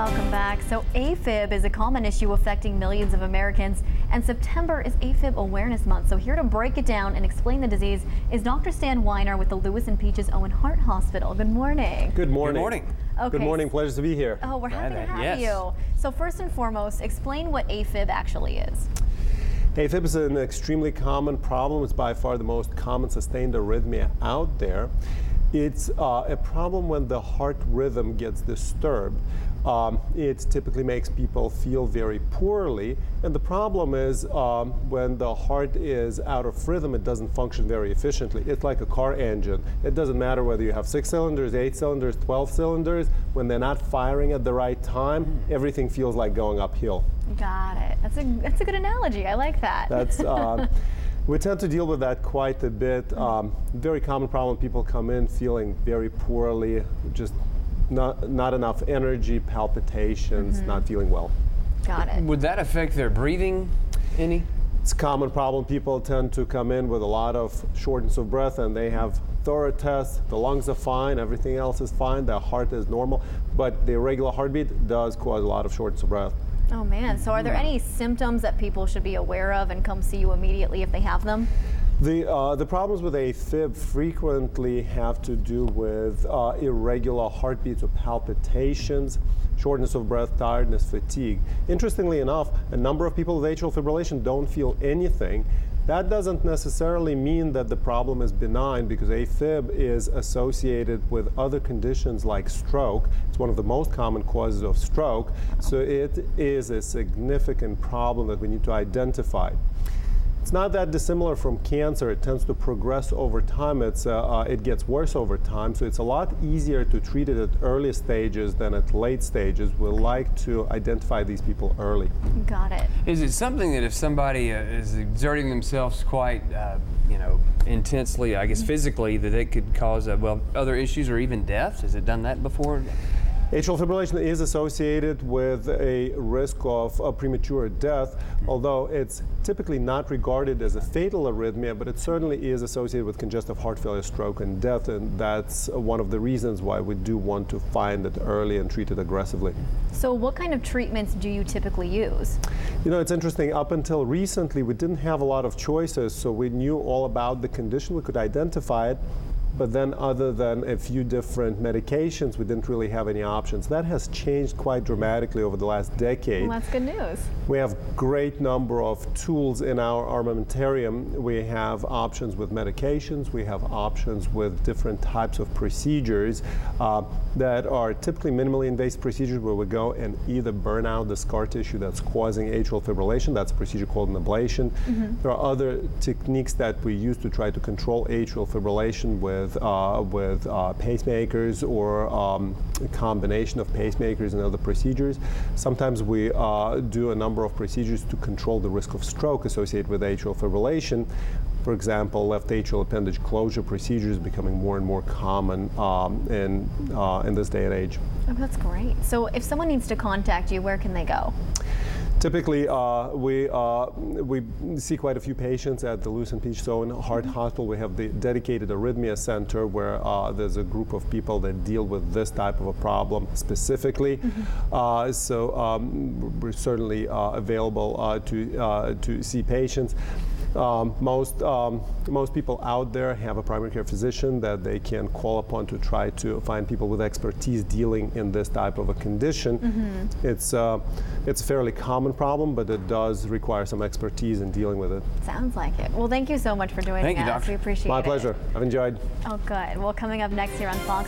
Welcome back. So AFib is a common issue affecting millions of Americans, and September is AFib Awareness Month. So here to break it down and explain the disease is Dr. Stan Weiner with the Lewis and Peaches Owen Heart Hospital. Good morning. Good morning. Good morning. Okay. Good morning. Pleasure to be here. Oh, we're happy to have Yes. you. So first and foremost, explain what AFib actually is. AFib is an extremely common problem. It's by far the most common sustained arrhythmia out there. It's a problem when the heart rhythm gets disturbed. It typically makes people feel very poorly, and the problem is when the heart is out of rhythm, it doesn't function very efficiently. It's like a car engine. It doesn't matter whether you have 6 cylinders, 8 cylinders, 12 cylinders. When they're not firing at the right time, everything feels like going uphill. Got it. That's a good analogy. I like that. That's we tend to deal with that quite a bit. Very common problem. People come in feeling very poorly, just not enough energy, palpitations, not feeling well. Got it. Would that affect their breathing any? It's a common problem. People tend to come in with a lot of shortness of breath, and they have thorough tests. The lungs are fine, everything else is fine, their heart is normal, but the irregular heartbeat does cause a lot of shortness of breath. Oh man, so are there any symptoms that people should be aware of and come see you immediately if they have them? The problems with AFib frequently have to do with irregular heartbeats or palpitations, shortness of breath, tiredness, fatigue. Interestingly enough, a number of people with atrial fibrillation don't feel anything. That doesn't necessarily mean that the problem is benign, because AFib is associated with other conditions like stroke. It's one of the most common causes of stroke, so it is a significant problem that we need to identify. It's not that dissimilar from cancer. It tends to progress over time. It gets worse over time, so it's a lot easier to treat it at early stages than at late stages. We like to identify these people early. Got it. Is it something that if somebody is exerting themselves quite, intensely, I guess physically, that it could cause other issues or even death? Has it done that before? Atrial fibrillation is associated with a risk of premature death, although it's typically not regarded as a fatal arrhythmia, but it certainly is associated with congestive heart failure, stroke, and death, and that's one of the reasons why we do want to find it early and treat it aggressively. So what kind of treatments do you typically use? You know, it's interesting. Up until recently, we didn't have a lot of choices, so we knew all about the condition. We could identify it. But then other than a few different medications, we didn't really have any options. That has changed quite dramatically over the last decade. Well, that's good news. We have great number of tools in our armamentarium. We have options with medications. We have options with different types of procedures that are typically minimally invasive procedures where we go and either burn out the scar tissue that's causing atrial fibrillation. That's a procedure called an ablation. There are other techniques that we use to try to control atrial fibrillation with pacemakers or a combination of pacemakers and other procedures. Sometimes we do a number of procedures to control the risk of stroke associated with atrial fibrillation. For example, left atrial appendage closure procedures becoming more and more common in this day and age. Oh, that's great. So if someone needs to contact you, where can they go? Typically, we see quite a few patients at the Lewis and Peaches Owen Heart Hospital. We have the dedicated arrhythmia center where there's a group of people that deal with this type of a problem specifically. So we're certainly available to see patients. Most people out there have a primary care physician that they can call upon to try to find people with expertise dealing in this type of a condition. It's a fairly common problem, but it does require some expertise in dealing with it. Sounds like it. Well, thank you so much for joining us. Thank you, Doctor. We appreciate it. My pleasure. I've enjoyed. Oh, good. Well, coming up next here on Fox